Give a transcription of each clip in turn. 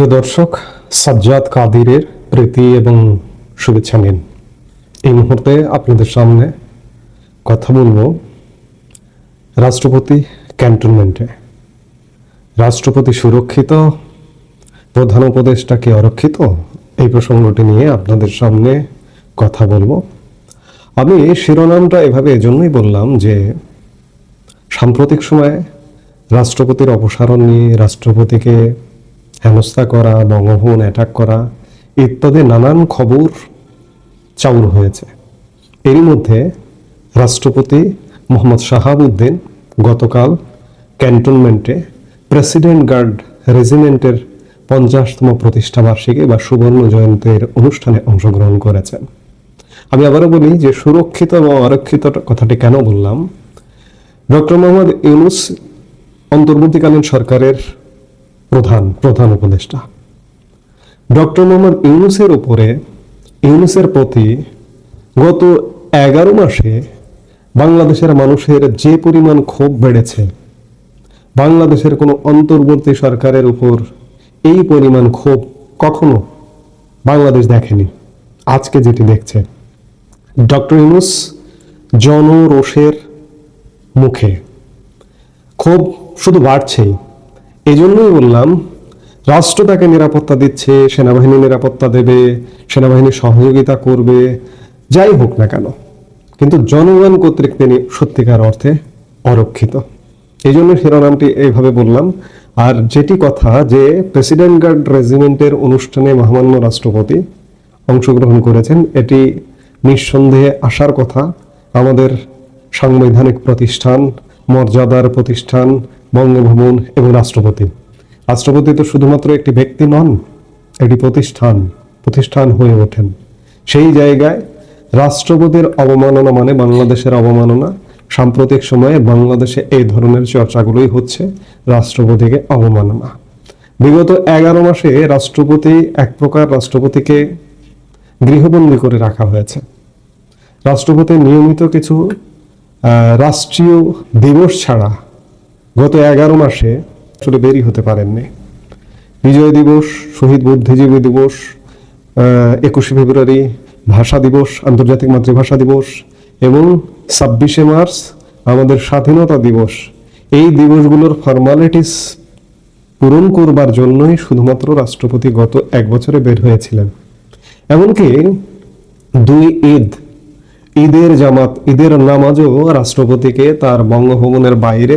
প্রিয় দর্শক, সাজ্জাদ কাদিরের প্রীতি এবং শুভেচ্ছা নিন। এই মুহূর্তে আপনাদের সামনে কথা বলবো রাষ্ট্রপতি ক্যান্টনমেন্টে। রাষ্ট্রপতি সুরক্ষিত, প্রধান উপদেষ্টা কি অরক্ষিত, এই প্রসঙ্গটি নিয়ে আপনাদের সামনে কথা বলবো। আমি শিরোনামটা এভাবে এজন্যই বললাম যে সাম্প্রতিক সময়ে রাষ্ট্রপতির অপসারণ নিয়ে, রাষ্ট্রপতিকে হেনস্থা করা, বঙ্গভবন অ্যাটাক করা ইত্যাদি নানান খবর চাউর হয়েছে। এরই মধ্যে রাষ্ট্রপতি মোহাম্মদ শাহাবুদ্দিন গতকাল ক্যান্টনমেন্টে প্রেসিডেন্ট গার্ড রেজিমেন্টের 50তম প্রতিষ্ঠাবার্ষিকী বা সুবর্ণ জয়ন্তীর অনুষ্ঠানে অংশগ্রহণ করেছেন। আমি আবারও বলি যে সুরক্ষিত এবং অরক্ষিত কথাটি কেন বললাম। ডক্টর মোহাম্মদ ইউনূস অন্তর্বর্তীকালীন সরকারের প্রধান উপদেষ্টা। ডক্টর মোহাম্মদ ইউনূসের প্রতি গত 11 মাসে বাংলাদেশের মানুষের যে পরিমাণ ক্ষোভ বেড়েছে, বাংলাদেশের কোনো অন্তর্বর্তী সরকারের উপর এই পরিমাণ ক্ষোভ কখনো বাংলাদেশ দেখেনি। আজকে যেটি দেখছে, ডক্টর ইউনূস জনরোষের মুখে ক্ষোভ শুধু বাড়ছেই। এই জন্যই বললাম, রাষ্ট্র তাকে নিরাপত্তা দিচ্ছে, সেনাবাহিনী নিরাপত্তা দেবে, সেনাবাহিনী সহযোগিতা করবে, যাই হোক না কেন, কিন্তু জনগণ কর্তৃক তিনি সত্যিকার অর্থে অরক্ষিত। এই জন্য শিরোনামটি এইভাবে বললাম। আর যেটি কথা যে প্রেসিডেন্ট গার্ড রেজিমেন্টের অনুষ্ঠানে মহামান্য রাষ্ট্রপতি অংশগ্রহণ করেছেন, এটি নিঃসন্দেহে আসার কথা। আমাদের সাংবিধানিক প্রতিষ্ঠান, মর্যাদার প্রতিষ্ঠান বঙ্গভবন এবং রাষ্ট্রপতি তো শুধুমাত্র একটি ব্যক্তি নন, এটি প্রতিষ্ঠান হয়ে ওঠেন। সেই জায়গায় রাষ্ট্রপতির অবমাননা মানে বাংলাদেশের অবমাননা। সাম্প্রতিক সময়ে বাংলাদেশে এই ধরনের চর্চাগুলোই হচ্ছে, রাষ্ট্রপতিকে অবমাননা। বিগত 11 মাসে রাষ্ট্রপতিকে গৃহবন্দী করে রাখা হয়েছে। রাষ্ট্রপতি নিয়মিত কিছু রাষ্ট্রীয় দিবস ছাড়া গত 11 মাসে আসলে বেরি হতে পারেননি। বিজয় দিবস, শহীদ বুদ্ধিজীবী দিবস, 21শে ফেব্রুয়ারি ভাষা দিবস, আন্তর্জাতিক মাতৃভাষা দিবস এবং 26শে মার্চ আমাদের স্বাধীনতা দিবস, এই দিবসগুলোর ফর্মালিটিস পূরণ করবার জন্যই শুধুমাত্র রাষ্ট্রপতি গত 1 বছরে বের হয়েছিলেন। এমনকি 2 ঈদের নামাজও রাষ্ট্রপতিকে তার বঙ্গভবনের বাইরে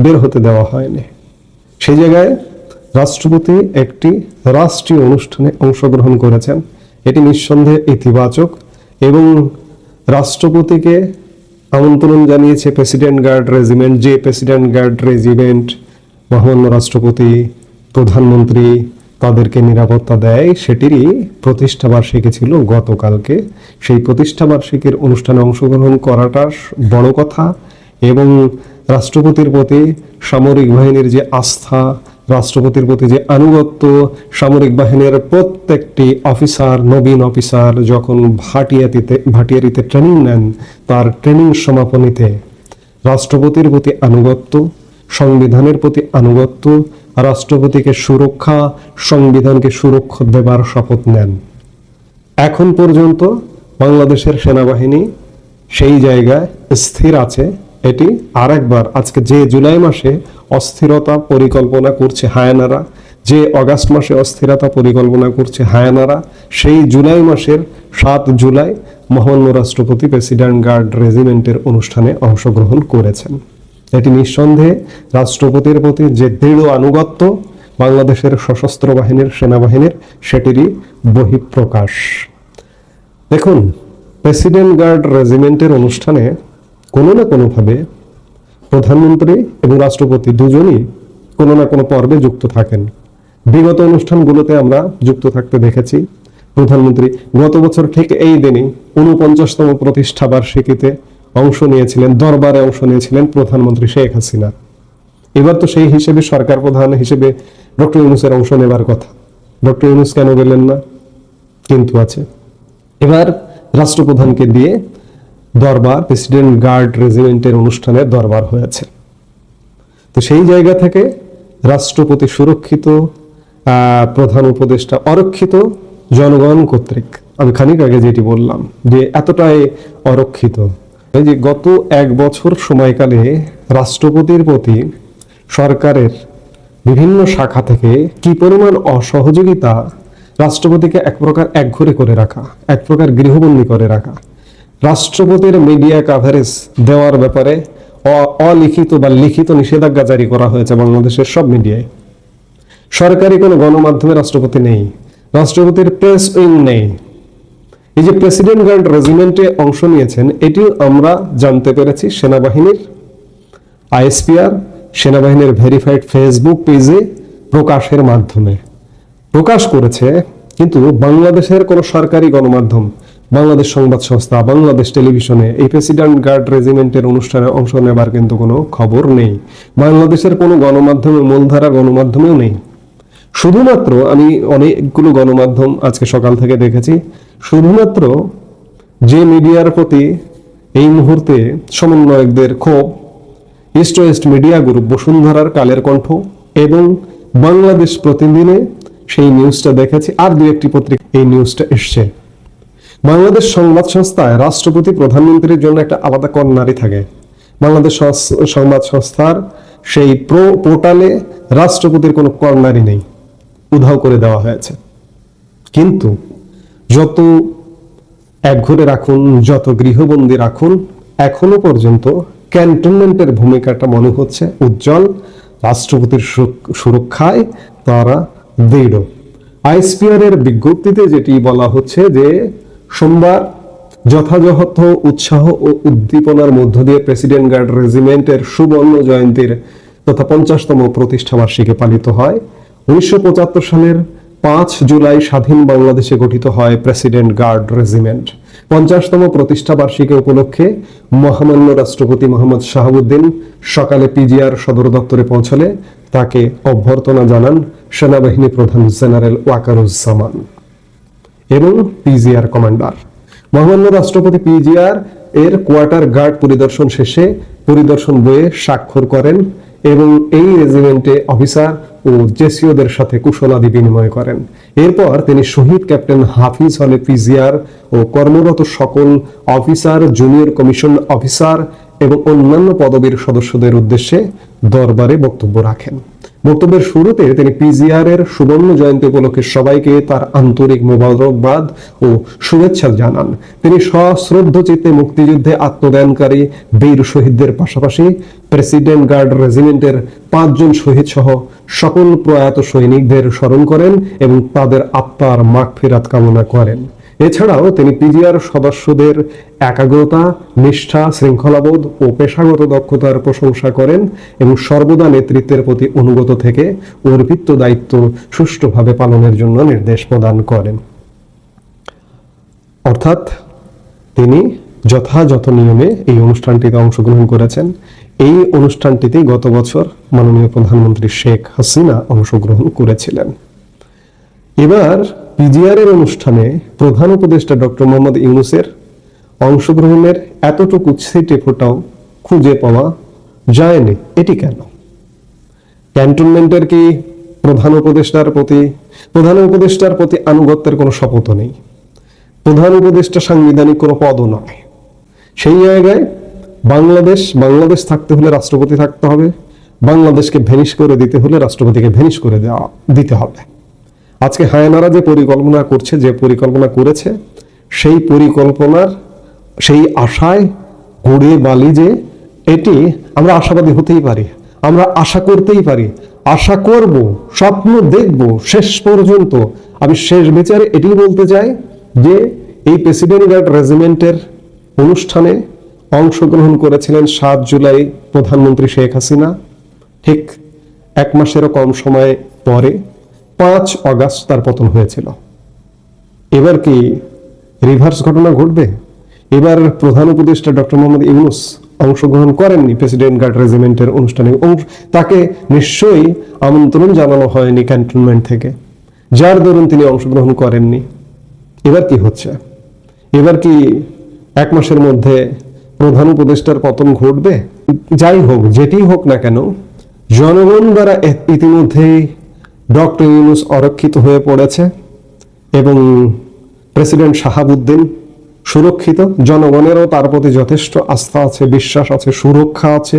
বের হতে দেওয়া হয়নি। সেই জায়গায় রাষ্ট্রপতি একটি রাষ্ট্রীয় অনুষ্ঠানে অংশগ্রহণ করেছেন, এটি নিঃসন্দেহে ইতিবাচক। এবং রাষ্ট্রপতিকে আমন্ত্রণ জানিয়েছে প্রেসিডেন্ট গার্ড রেজিমেন্ট, যে প্রেসিডেন্ট গার্ড রেজিমেন্ট মহামান্য রাষ্ট্রপতি, প্রধানমন্ত্রী তাদেরকে নিরাপত্তা দেয়, সেটিরই প্রতিষ্ঠাবার্ষিকী ছিল গতকালকে। সেই প্রতিষ্ঠাবার্ষিকীর অনুষ্ঠানে অংশগ্রহণ করাটা বড় কথা। এবং রাষ্ট্রপতির প্রতি সামরিক বাহিনীর যে আস্থা, রাষ্ট্রপতির প্রতি যে আনুগত্য, সামরিক বাহিনীর প্রত্যেকটি অফিসার, নবীন অফিসার যখন ভাটিয়ারিতে ট্রেনিং নেন, তার ট্রেনিং সমাপনীতে রাষ্ট্রপতির প্রতি আনুগত্য, সংবিধানের প্রতি আনুগত্য, রাষ্ট্রপতিকে সুরক্ষা, সংবিধানকে সুরক্ষা দেবার শপথ নেন। এখন পর্যন্ত বাংলাদেশের সেনাবাহিনী সেই জায়গায় স্থির আছে। এটি আরেকবার আজকে যে জুলাই মাসে অস্থিরতা পরিকল্পনা করছে হায়ানারা, যে অগাস্ট মাসে অস্থিরতা পরিকল্পনা করছে হায়ানারা, সেই জুলাই মাসের 7 জুলাই মহামান্য রাষ্ট্রপতি প্রেসিডেন্ট গার্ড রেজিমেন্টের অনুষ্ঠানে অংশগ্রহণ করেছেন। এটি নিঃসন্দেহে রাষ্ট্রপতির প্রতি যে দৃঢ় আনুগত্য বাংলাদেশের সশস্ত্র বাহিনীর, সেনাবাহিনীর, সেটিরই বহিঃপ্রকাশ। দেখুন, প্রেসিডেন্ট গার্ড রেজিমেন্টের অনুষ্ঠানে কোনো না কোনোভাবে প্রধানমন্ত্রী এবং রাষ্ট্রপতি দুজনই কোনো না কোনো পর্বে যুক্ত থাকেন। বিগত অনুষ্ঠানগুলোতে আমরা যুক্ত থাকতে দেখেছি। প্রধানমন্ত্রী গত বছর ঠিক এই দিনই 49তম প্রতিষ্ঠাবার্ষিকীতে দরবারে অংশ নিয়েছিলেন প্রধানমন্ত্রী শেখ হাসিনা। এবার তো সেই হিসেবে সরকার প্রধান হিসেবে ডক্টর ইউনূসের অংশ নেবার কথা। ডক্টর ইউনূস কেন গেলেন না? কিন্তু আছে। এবার রাষ্ট্রপ্রধানকে দিয়ে দরবার, প্রেসিডেন্ট গার্ড রেজিমেন্টের অনুষ্ঠানে দরবার হয়েছে। তো সেই জায়গা থেকে রাষ্ট্রপতি সুরক্ষিত, প্রধান উপদেষ্টা অরক্ষিত জনগণ কর্তৃক। আমি খানিক আগে যেটি বললাম যে এতটাই অরক্ষিত যে গত 1 বছর সময়কালে রাষ্ট্রপতির প্রতি সরকারের বিভিন্ন শাখা থেকে কি পরিমাণ অসহযোগিতা, রাষ্ট্রপতিকে এক প্রকার একঘরে করে রাখা, এক প্রকার গৃহবন্দী করে রাখা, রাষ্ট্রপতির মিডিয়া কাভারেজ দেওয়ার ব্যাপারে অলিখিত বা লিখিত নিষেধাজ্ঞা জারি করা হয়েছে বাংলাদেশের সব মিডিয়ায়। সরকারি কোনো গণমাধ্যমে রাষ্ট্রপতি নেই, রাষ্ট্রপতির প্রেস উইং নেই। এই যে প্রেসিডেন্ট গার্ড রেজিমেন্টে অংশ নিয়েছেন, এটিও আমরা জানতে পেরেছি সেনাবাহিনীর আইএসপিআর, সেনাবাহিনীর ভেরিফাইড ফেসবুক পেজে প্রকাশের মাধ্যমে প্রকাশ করেছে। কিন্তু বাংলাদেশের কোনো সরকারি গণমাধ্যম, বাংলাদেশ সংবাদ সংস্থা, বাংলাদেশ টেলিভিশনে এই প্রেসিডেন্ট গার্ড রেজিমেন্টের অনুষ্ঠানে অংশ নেবার কিন্তু কোনো খবর নেই। বাংলাদেশের কোনো গণমাধ্যমে, মূলধারা গণমাধ্যমেও নেই। শুধুমাত্র আমি অনেকগুলো গণমাধ্যম আজকে সকাল থেকে দেখেছি, শুধুমাত্র যে মিডিয়ার প্রতি এই মুহূর্তে সমন্বয়কদের ক্ষোভ, ইস্ট ওয়েস্ট মিডিয়া গ্রুপ, বসুন্ধরার কালের কণ্ঠ এবং বাংলাদেশ প্রতিদিনে সেই নিউজটা দেখেছি, আর 2-1টি পত্রিকা এই নিউজটা এসছে। বাংলাদেশ সংবাদ সংস্থায় রাষ্ট্রপতি প্রধানমন্ত্রীর জন্য একটা আলাদা কর্নারই থাকে। বাংলাদেশ সংবাদ সংস্থার সেই পোর্টালে রাষ্ট্রপতির কোনো কর্নারই নেই, উধাও করে দেওয়া হয়েছে। কিন্তু যত একঘরে রাখুন, যত গৃহবন্দী রাখুন, এখনো পর্যন্ত ক্যান্টনমেন্টের ভূমিকাটা মনে হচ্ছে উজ্জ্বল। রাষ্ট্রপতির সুরক্ষায় তারা দৃঢ়। আইএসপিআর এর বিজ্ঞপ্তিতে যেটি বলা হচ্ছে যে সোমবার যথাযথ উৎসাহ ও উদ্দীপনার মধ্য দিয়ে প্রেসিডেন্ট গার্ড রেজিমেন্টের সুবর্ণ জয়ন্তীর তথা 50তম প্রতিষ্ঠা বার্ষিকী পালিত হয়। 1975 সালের 5 জুলাই স্বাধীন বাংলাদেশে গঠিত হয় প্রেসিডেন্ট গার্ড রেজিমেন্ট। 50তম প্রতিষ্ঠা বার্ষিকী উপলক্ষে মহামান্য রাষ্ট্রপতি মোহাম্মদ শাহাবুদ্দিন সকালে পিজিআর সদর দপ্তরে পৌঁছলে তাকে অভ্যর্থনা জানান সেনাবাহিনী প্রধান জেনারেল ওয়াকারুজ্জামান এবং পিজিআর কমান্ডার। মহামান্য রাষ্ট্রপতি পিজিআর এর কোয়ার্টার গার্ড পরিদর্শন শেষে পরিদর্শন বইয়ে স্বাক্ষর করেন এবং এই রেজিমেন্টে অফিসার ও জেসিওদের সাথে কুশলাদি বিনিময় করেন। এরপর তিনি শহীদ ক্যাপ্টেন হাফিজ হলে পিজিআর ও কর্মরত সকল অফিসার, জুনিয়র কমিশন অফিসার এবং অন্যান্য পদবীর সদস্যদের উদ্দেশ্যে দরবারে বক্তব্য রাখেন। বক্তব্যের শুরুতে তিনি পিজিআর এর সুবর্ণ জয়ন্তী উপলক্ষে সবাইকে তার আন্তরিক মোবারকবাদ ও শুভেচ্ছা জানান। তিনি সশ্রদ্ধ চিত্তে মুক্তিযুদ্ধে আত্মদানকারী বীর শহীদদের পাশাপাশি প্রেসিডেন্ট গার্ড রেজিমেন্টের 5 জন শহীদ সহ সকল প্রয়াত সৈনিকদের স্মরণ করেন এবং তাদের আত্মার মাগফিরাত কামনা করেন। এছাড়াও তিনি পিজিআর সদস্যদের একাগ্রতা, নিষ্ঠা, শৃঙ্খলাবোধ ও পেশাগত দক্ষতার প্রশংসা করেন এবং সর্বদা নেতৃত্বের প্রতি অনুগত থেকে অর্পিত দায়িত্ব সুষ্ঠুভাবে পালনের জন্য নির্দেশ প্রদান করেন। অর্থাৎ তিনি যথাযথ নিয়মে এই অনুষ্ঠানটিতে অংশগ্রহণ করেছেন। এই অনুষ্ঠানটিতে গত বছর মাননীয় প্রধানমন্ত্রী শেখ হাসিনা অংশগ্রহণ করেছিলেন। এবার পিজিআর এর অনুষ্ঠানে প্রধান উপদেষ্টা ডক্টর মোহাম্মদ ইউনূসের অংশগ্রহণের এতটুকু ছিটে ফোঁটাও খুঁজে পাওয়া যায়নি। এটি কেন? ক্যান্টনমেন্টের কি প্রধান উপদেষ্টার প্রতি আনুগত্যের কোনো শপথ নেই? প্রধান উপদেষ্টা সাংবিধানিক কোনো পদও নয়। সেই জায়গায় বাংলাদেশ থাকতে হলে রাষ্ট্রপতি থাকতে হবে, বাংলাদেশকে ভেনিশ করে দিতে হলে রাষ্ট্রপতিকে ভেনিশ করে দিতে হবে। আজকে হায়নারা যে পরিকল্পনা করেছে, সেই পরিকল্পনার সেই আশায় গুড়ে বালি যে এটি আমরা আশাবাদী হতেই পারি, আমরা আশা করতেই পারি, আশা করব, স্বপ্ন দেখব শেষ পর্যন্ত। আমি শেষ বিচারে এটি বলতে চাই যে এই প্রেসিডেন্ট গার্ড রেজিমেন্টের অনুষ্ঠানে অংশগ্রহণ করেছিলেন 7 জুলাই প্রধানমন্ত্রী শেখ হাসিনা। ঠিক 1 মাসেরও কম সময় পরে 5 অগাস্ট তার পতন হয়েছিল। এবার কি রিভার্স ঘটনা ঘটবে? এবার প্রধান উপদেষ্টা ডক্টর মোহাম্মদ ইউনূস অংশগ্রহণ করেননি প্রেসিডেন্ট গার্ড রেজিমেন্টের অনুষ্ঠানে, তাকে নিশ্চয়ই আমন্ত্রণ জানানো হয়নি ক্যান্টনমেন্ট থেকে, যার দরুন তিনি অংশগ্রহণ করেননি। এবার কি হচ্ছে? এবার কি 1 মাসের মধ্যে প্রধান উপদেষ্টার পতন ঘটবে? যাই হোক, যেটি হোক না কেন, জনগণ দ্বারা ইতিমধ্যেই ডক্টর ইউনূস অরক্ষিত হয়ে পড়েছে এবং প্রেসিডেন্ট শাহাবুদ্দিন সুরক্ষিত। জনগণেরও তার প্রতি যথেষ্ট আস্থা আছে, বিশ্বাস আছে, সুরক্ষা আছে।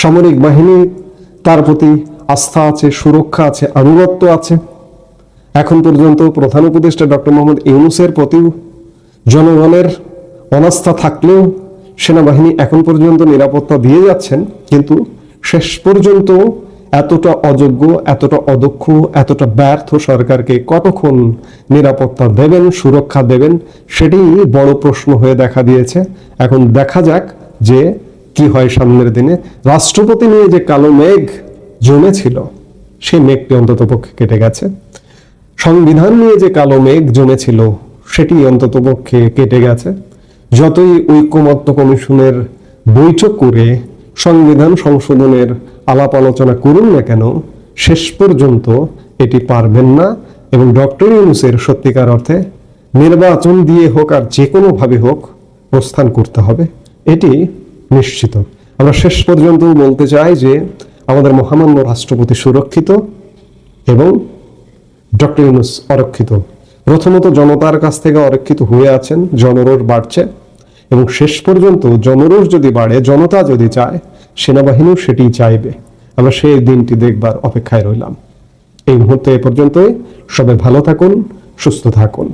সামরিক বাহিনী তার প্রতি আস্থা আছে, সুরক্ষা আছে, আনুগত্য আছে। এখন পর্যন্ত প্রধান উপদেষ্টা ডক্টর মোহাম্মদ ইউনূসের প্রতি জনগণের অনাস্থা থাকলেও সেনাবাহিনী এখন পর্যন্ত নিরাপত্তা দিয়ে যাচ্ছেন, কিন্তু শেষ পর্যন্ত এতটা অযোগ্য, এতটা অদক্ষ, এতটা ব্যর্থ সরকারকে কতক্ষণ নিরাপত্তা দেবেন, সুরক্ষা দেবেন, সেটি বড় প্রশ্ন হয়ে দেখা দিয়েছে। এখন দেখা যাক যে কি হয় সামনের দিনে। রাষ্ট্রপতি নিয়ে যে কালো মেঘ জমেছিল, সেই মেঘটি অন্ততপক্ষে কেটে গেছে। সংবিধান নিয়ে যে কালো মেঘ জমেছিল, সেটি অন্ততপক্ষে কেটে গেছে। যতই ঐকমত্য কমিশনের বৈঠক করে সংবিধান সংশোধনের আলাপ আলোচনা করুন না কেন, শেষ পর্যন্ত এটি পারবেন না। এবং ডক্টর ইউনূসের সত্যিকার অর্থে নির্বাচন দিয়ে হোক আর যে কোনোভাবে হোক প্রস্থান করতে হবে, এটি নিশ্চিত। আমরা শেষ পর্যন্ত বলতে চাই যে আমাদের মহামান্য রাষ্ট্রপতি সুরক্ষিত এবং ডক্টর ইউনূস অরক্ষিত। প্রথমত জনতার কাছ থেকে অরক্ষিত হয়ে আছেন, জনরোষ বাড়ছে এবং শেষ পর্যন্ত জনরোষ যদি বাড়ে, জনতা যদি চায়, সেনাবাহিনীও সেটি চাইবে। আমরা সেই দিনটি দেখবার অপেক্ষায় রইলাম। এই মুহূর্তে এ পর্যন্তই। সবাই ভালো থাকুন, সুস্থ থাকুন।